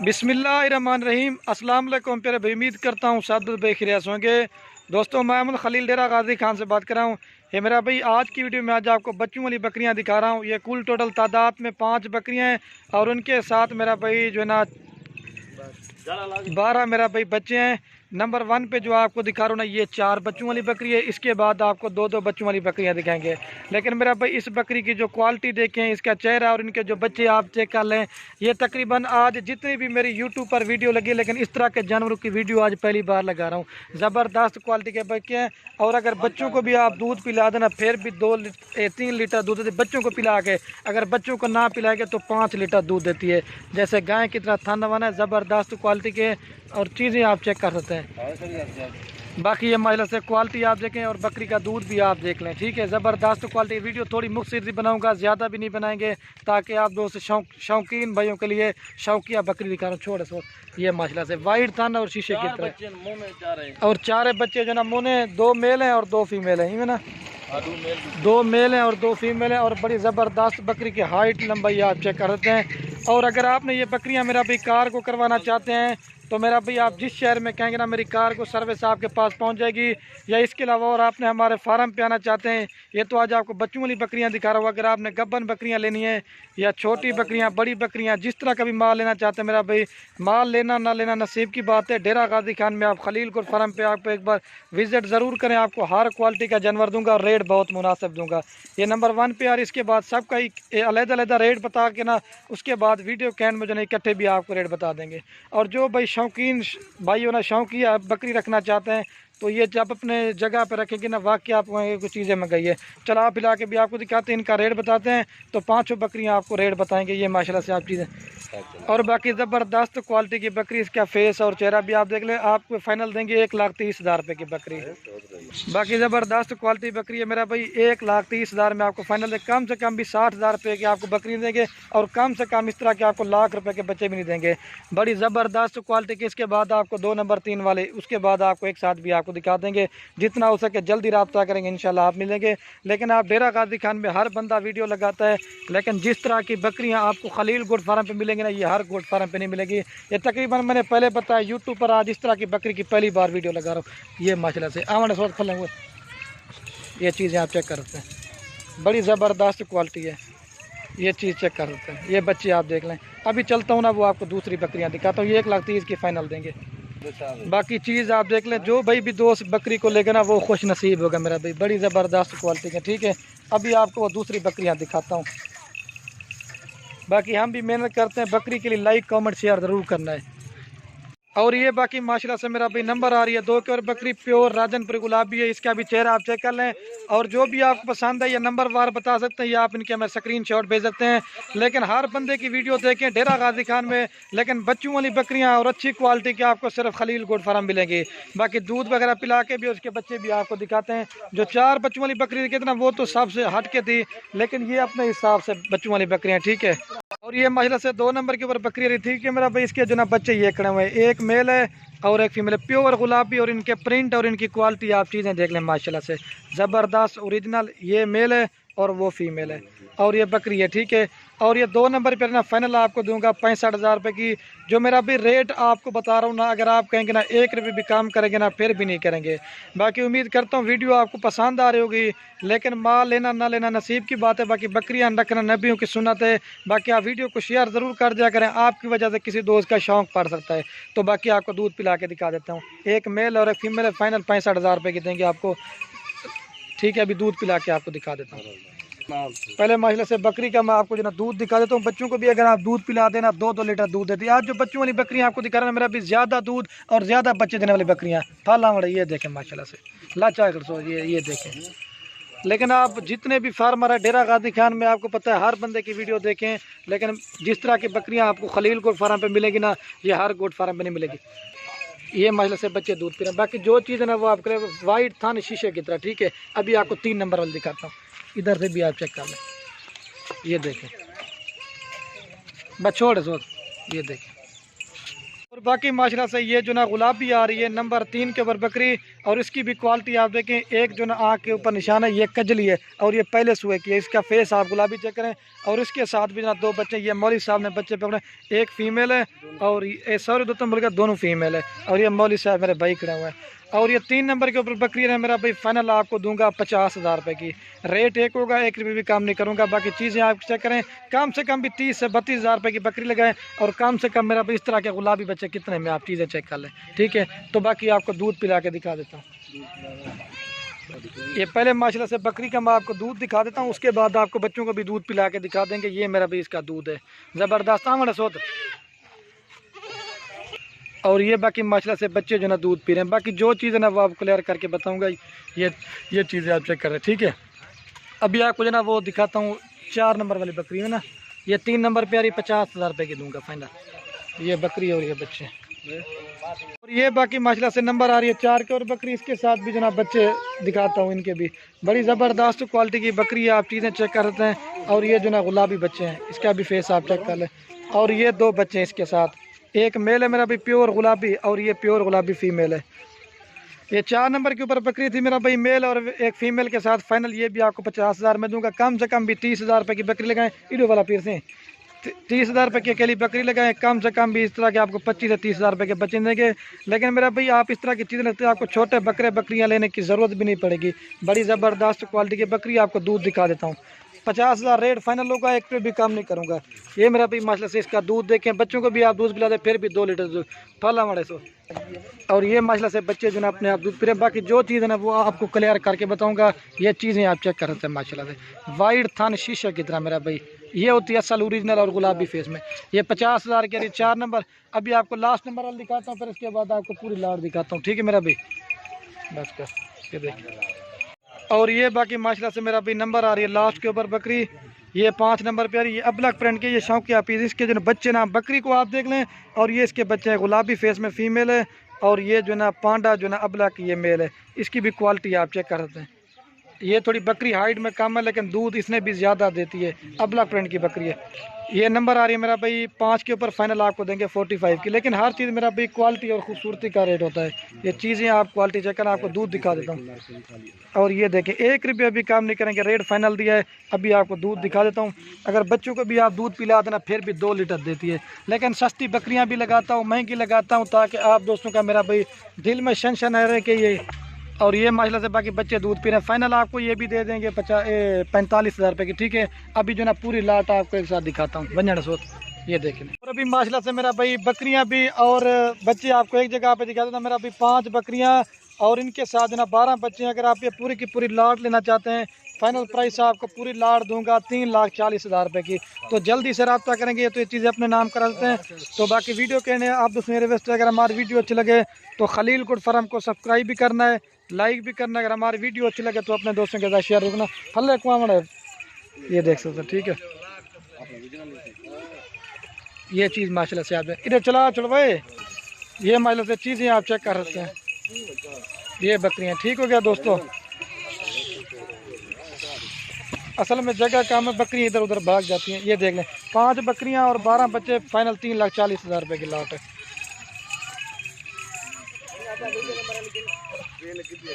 बिस्मिल्लाहिर्रहमानिर्रहीम। अस्सलाम वालेकुम प्यारे भाई, उम्मीद करता हूँ सब बेखिरियत होंगे। दोस्तों, मैं अहमद खलील डेरा गाजी खान से बात कर रहा हूँ। ये मेरा भाई आज की वीडियो में आज आपको बच्चों वाली बकरियाँ दिखा रहा हूँ। ये कुल टोटल तादाद में 5 बकरियाँ हैं और उनके साथ मेरा भाई जो है ना 12 मेरा भाई बच्चे हैं। नंबर 1 पे जो आपको दिखा रहा हूँ ना, ये 4 बच्चों वाली बकरी है। इसके बाद आपको 2-2 बच्चों वाली बकरियाँ दिखाएंगे। लेकिन मेरा भाई इस बकरी की जो क्वालिटी देखें, इसका चेहरा और इनके जो बच्चे आप चेक कर लें। ये तकरीबन आज जितनी भी मेरी यूट्यूब पर वीडियो लगी, लेकिन इस तरह के जानवरों की वीडियो आज पहली बार लगा रहा हूँ। ज़बरदस्त क्वालिटी के बच्चे हैं। और अगर बच्चों को भी आप दूध पिला देना, फिर भी 3 लीटर दूध देती। बच्चों को पिला के अगर बच्चों को ना पिलाएंगे तो 5 लीटर दूध देती है। जैसे गाय की तरह थन वन है, ज़बरदस्त क्वालिटी के और चीज़ें आप चेक कर सकते हैं। बाकी ये महिला से क्वालिटी आप देखें और बकरी का दूध भी आप देख लें। ठीक है, ज़बरदस्त क्वालिटी। वीडियो थोड़ी मुख्तसर सी बनाऊंगा, ज़्यादा भी नहीं बनाएंगे, ताकि आप दोस्त शौकीन भाइयों के लिए शौकिया बकरी दिखा रहा हूँ। छोटे सो ये माशाल्लाह से वाइट थन और शीशे की तरह। और 4 बच्चे जो ना मुँह 2 मेल हैं और 2 फीमेल हैं। ये ना 2 मेल हैं और 2 फीमेल हैं। और बड़ी ज़बरदस्त बकरी की हाइट लंबाई आप चेक कर सकते हैं। और अगर आपने ये बकरियां मेरा भाई कार को करवाना चाहते हैं तो मेरा भाई आप जिस शहर में कहेंगे ना, मेरी कार को सर्विस आपके पास पहुंच जाएगी। या इसके अलावा और आपने हमारे फार्म पे आना चाहते हैं, ये तो आज आपको बच्चों वाली बकरियां दिखा रहा हूँ। अगर आपने गब्बन बकरियां लेनी है या छोटी बकरियां, बड़ी बकरियां, जिस तरह का भी माल लेना चाहते हैं मेरा भाई, माल लेना ना लेना नसीब की बात है। डेरा गाजी खान में आप खलीलपुर फार्म पे आप एक बार विजिट ज़रूर करें। आपको हर क्वालिटी का जानवर दूंगा और रेट बहुत मुनासिब दूंगा। ये नंबर 1 पे। और इसके बाद सबका अलग-अलग रेट बता के ना, उसके बाद वीडियो कैन में जो है इकट्ठे भी आपको रेट बता देंगे। और जो भाई शौकीन भाई हो ना, शौकिया बकरी रखना चाहते हैं, तो ये जब अपने जगह पर रखेंगे ना, वाकई आप कुछ चीज़ें मंगाइए। चला पिला के भी आपको दिखाते हैं, इनका रेट बताते हैं। तो 5 बकरियां आपको रेट बताएंगे। ये माशाल्लाह से आप चीज़ें और बाकी ज़बरदस्त क्वालिटी की बकरी। इसका फेस और चेहरा भी आप देख लें। आपको फाइनल देंगे 1,30,000 रुपये की बकरी। बाकी ज़बरदस्त क्वालिटी बकरी है मेरा भाई। 1,30,000 में आपको फाइनल देंगे। कम से कम भी 60,000 रुपये की आपको बकरी देंगे। और कम से कम इस तरह के आपको लाख रुपए के बच्चे भी नहीं देंगे। बड़ी ज़बरदस्त क्वालिटी की। इसके बाद आपको 2 नंबर 3 वाले, उसके बाद आपको एक साथ भी आपको दिखा देंगे। जितना हो सके जल्दी रब्ता करेंगे, इंशाल्लाह आप मिलेंगे। लेकिन आप डेरा गाजी खान में हर बंदा वीडियो लगाता है, लेकिन जिस तरह की बकरियां आपको खलील गोट फार्म पे मिलेंगी ना, ये हर गोट फार्म पे नहीं मिलेगी। ये तकरीबन मैंने पहले बताया यूट्यूब पर, आज इस तरह की बकरी की पहली बार वीडियो लगा रहा हूँ। ये माशाल्लाह से आमने सोच फलेंगे। ये चीज़ें आप चेक कर सकते हैं, बड़ी ज़बरदस्त क्वालिटी है। ये चीज़ चेक कर सकते हैं। ये बच्चे आप देख लें। अभी चलता हूँ ना, वो आपको दूसरी बकरियाँ दिखाता हूँ। ये 1,30,000 की फाइनल देंगे। बाकी चीज़ आप देख लें। जो भाई भी दोस्त बकरी को लेकर ना, वो खुश नसीब होगा मेरा भाई। बड़ी ज़बरदस्त क्वालिटी है। ठीक है, अभी आपको वो दूसरी बकरियाँ दिखाता हूँ। बाकी हम भी मेहनत करते हैं, बकरी के लिए लाइक कमेंट शेयर ज़रूर करना है। और ये बाकी माशाल्लाह से मेरा भाई नंबर आ रही है 2 की। और बकरी प्योर राजनपुरी गुलाबी है। इसका भी चेहरा आप चेक कर लें। और जो भी आपको पसंद है ये नंबर वार बता सकते हैं, या आप इनके हमें स्क्रीनशॉट भेज सकते हैं। लेकिन हर बंदे की वीडियो देखें डेरा गाजी खान में। लेकिन बच्चों वाली बकरियां और अच्छी क्वालिटी की आपको सिर्फ खलील गोट फार्म मिलेंगी। बाकी दूध वगैरह पिला के भी उसके बच्चे भी आपको दिखाते हैं। जो 4 बच्चों वाली बकरी दिखी थी ना, वो तो सबसे हट के थी, लेकिन ये अपने हिसाब से बच्चों वाली बकरियाँ। ठीक है, और ये महिला से 2 नंबर के ऊपर बकरी रही थी कि मेरा भाई इसके जो ना बच्चे ये खड़े हुए हैं, एक मेल है और एक फीमेल है। प्योर गुलाबी। और इनके प्रिंट और इनकी क्वालिटी आप चीज़ें देख लें माशाल्लाह से ज़बरदस्त ओरिजिनल। ये मेल है और वो फीमेल है और ये बकरी है। ठीक है, और ये 2 नंबर पर ना फाइनल आपको दूंगा 65,000 रुपये की। जो मेरा भी रेट आपको बता रहा हूँ ना, अगर आप कहेंगे ना 1 रुपये भी काम करेंगे ना, फिर भी नहीं करेंगे। बाकी उम्मीद करता हूँ वीडियो आपको पसंद आ रही होगी। लेकिन माल लेना ना लेना नसीब की बात है। बाकी बकरियाँ रखना नबियों की सुन्नत है। बाकी आप वीडियो को शेयर ज़रूर कर दिया करें, आपकी वजह से किसी दोस्त का शौक़ पड़ सकता है। तो बाकी आपको दूध पिला के दिखा देता हूँ। एक मेल और एक फीमेल है। फाइनल 65,000 रुपये की देंगे आपको। ठीक है, अभी दूध पिला के आपको दिखा देता हूँ। पहले माशाल्लाह से बकरी का मैं आपको जो ना दूध दिखा देता हूँ। बच्चों को भी अगर आप दूध पिला देना 2-2 लीटर दूध देती है। आज जो बच्चों वाली बकरियाँ आपको दिखा रहा है, मेरा भी ज़्यादा दूध और ज़्यादा बच्चे देने वाली बकरियाँ फाला वड़ा। ये देखें माशाल्लाह से लाचा कर सो ये देखें। लेकिन आप जितने भी फार्मर है डेरा गाजी खान में, आपको पता है हर बंदे की वीडियो देखें। लेकिन जिस तरह की बकरियाँ आपको खलील गोट फार्म पे मिलेगी ना, ये हर गोट फार्म पे नहीं मिलेगी। ये माशाल्लाह से बच्चे दूध पी रहे हैं। बाकी जो चीज़ है ना, वो आप करें वाइट था ना शीशे की तरह। ठीक है, अभी आपको 3 नंबर वाले दिखाता हूँ। इधर से भी आप चेक कर लें। ये देखें बछोड़ सो, ये देखें। और बाकी माशाल्लाह से ये जो ना गुलाबी आ रही है नंबर 3 के ऊपर बकरी, और इसकी भी क्वालिटी आप देखें, एक जो ना आँख के ऊपर निशान है ये कजली है और ये पहले सुए की है। इसका फेस आप गुलाबी चेक करें, और इसके साथ भी ना 2 बच्चे, ये मौली साहब ने बच्चे पकड़े, एक फ़ीमेल है और सॉरी दो बोल दोनों फीमेल है, और ये मौली साहब मेरे भाई खड़े हुए हैं। और ये 3 नंबर के ऊपर बकरी है मेरा भाई, फाइनल आपको दूंगा 50,000 रुपये की। रेट एक होगा, 1 रुपये भी कम नहीं करूँगा। बाकी चीज़ें आप चेक करें, कम से कम भी 30 से 32,000 रुपये की बकरी लगाएं, और कम से कम मेरा भाई इस तरह के गुलाबी बच्चे कितने में आप चीज़ें चेक कर लें, ठीक है। तो बाकी आपको दूध पिला के दिखा देता हूँ। ये पहले माशाल्लाह से बकरी का मैं आपको दूध दिखा देता हूँ, उसके बाद आपको बच्चों को भी दूध पिला के दिखा देंगे। ये मेरा भाई इसका दूध है, ज़बरदस्त आमड़ सोत। और ये बाकी माशाल्लाह से बच्चे जो ना दूध पी रहे हैं। बाकी जो चीज़ है ना वो आपको क्लियर करके बताऊंगा। ये चीज़ें आप चेक कर रहे हैं, ठीक है। अभी आपको जो ना वो दिखाता हूँ 4 नंबर वाली बकरी है ना, ये 3 नंबर पे आ रही, 50,000 रुपये की दूंगा फाइनल। ये बकरी और ये बच्चे, और ये बाकी माशाल्लाह से नंबर आ रही है 4 के और बकरी, इसके साथ भी जो ना बच्चे दिखाता हूँ। इनके भी बड़ी ज़बरदस्त क्वालिटी की बकरी है, आप चीज़ें चेक करते हैं। और ये जो ना गुलाबी बच्चे हैं, इसका भी फेस आप चेक कर लें। और ये 2 बच्चे हैं इसके साथ, एक मेल है मेरा भाई प्योर गुलाबी, और ये प्योर गुलाबी फीमेल है। ये 4 नंबर के ऊपर बकरी थी मेरा भाई, मेल और एक फीमेल के साथ। फाइनल ये भी आपको 50,000 में दूंगा। कम से कम भी 30,000 रुपये की बकरी लगाएं, इडो वाला पीर से 30,000 रुपये की अकेली बकरी लगाएं। कम से कम भी इस तरह के आपको 25 से 30,000 रुपये के बच्चे देंगे। लेकिन मेरा भाई आप इस तरह की चीज़ें लगती है, आपको छोटे बकरियाँ लेने की ज़रूरत भी नहीं पड़ेगी। बड़ी ज़बरदस्त क्वालिटी की बकरी आपको दूध दिखा देता हूँ। 50,000 रेट फाइनल होगा, 1 रुपये भी कम नहीं करूँगा। ये मेरा भाई माशाल्लाह से इसका दूध देखें, बच्चों को भी आप दूध पिला दें, फिर भी 2 लीटर दूध फला मड़े सो। और ये माशाल्लाह से बच्चे जो ना अपने आप दूध पी रहे हैं। बाकी जो चीज़ है ना वो आपको क्लियर करके बताऊंगा। ये चीज़ें आप चेक कर सकते हैं माशाल्लाह से, वाइट थान शीशे की तरह मेरा भाई। ये होती है असल ओरिजिनल और गुलाबी फेस में। ये 50,000 के 4 नंबर। अभी आपको लास्ट नंबर वाला दिखाता हूँ, फिर इसके बाद आपको पूरी लाट दिखाता हूँ, ठीक है मेरा भाई। बस कर ये देखिए। और ये बाकी माशाल्लाह से मेरा भी नंबर आ रही है लास्ट के ऊपर बकरी, ये 5 नंबर पे आ रही है। अबलक प्रिंट के ये शौकिया पीस, इसके जो बच्चे ना बकरी को आप देख लें, और ये इसके बच्चे हैं गुलाबी फेस में फीमेल है, और ये जो ना पांडा जो ना अबलक ये मेल है। इसकी भी क्वालिटी आप चेक कर सकते हैं। ये थोड़ी बकरी हाइट में कम है, लेकिन दूध इसने भी ज़्यादा देती है। अबलक प्रिंट की बकरी है। ये नंबर आ रही है मेरा भाई 5 के ऊपर, फाइनल आपको देंगे 45 की। लेकिन हर चीज़ मेरा भाई क्वालिटी और खूबसूरती का रेट होता है। ये चीज़ें आप क्वालिटी चेक करें, आपको दूध दिखा देता हूँ। और ये देखें, 1 रुपया भी काम नहीं करेंगे, रेट फाइनल दिया है। अभी आपको दूध दिखा देता हूँ। अगर बच्चों को भी आप दूध पिला देना फिर भी 2 लीटर देती है। लेकिन सस्ती बकरियाँ भी लगाता हूँ, महंगी लगाता हूँ, ताकि आप दोस्तों का मेरा भाई दिल में शन है कि ये। और ये माशाल्लाह से बाकी बच्चे दूध पी रहे हैं। फाइनल आपको ये भी दे देंगे 45,000 रुपये की, ठीक है। अभी जो ना पूरी लाट आपको एक साथ दिखाता हूँ बंजड़ सोत, ये देखें। और अभी माशाल्लाह से मेरा भाई बकरियां भी और बच्चे आपको एक जगह पे दिखा देता हूँ। मेरा अभी 5 बकरियां और इनके साथ जो ना 12 बच्चे हैं। अगर आप ये पूरी की पूरी लाट लेना चाहते हैं, फाइनल प्राइस आपको पूरी लाट दूंगा 3,40,000 रुपये की। तो जल्दी से रब्ता करेंगे तो ये चीज़ें अपने नाम करा देते हैं। तो बाकी वीडियो कहने आप दोस्तों मेरे वेस्ट, अगर हमारी वीडियो अच्छी लगे तो खलील कुड फार्म को सब्सक्राइब भी करना है, लाइक भी करना है। अगर हमारी वीडियो अच्छी लगे तो अपने दोस्तों के साथ शेयर रखना। फल कुआमड़ ये देख सकते हैं, ठीक है। ये चीज़ माशाल्लाह से आप इधर चला चढ़वाए, ये माशाल्लाह से चीज़ें आप चेक कर सकते हैं। ये बकरियां, ठीक हो गया दोस्तों। असल में जगह काम है, बकरी इधर उधर भाग जाती हैं। ये देख लें, 5 बकरियां और 12 बच्चे, फाइनल 3,40,000 रुपये की लाट है।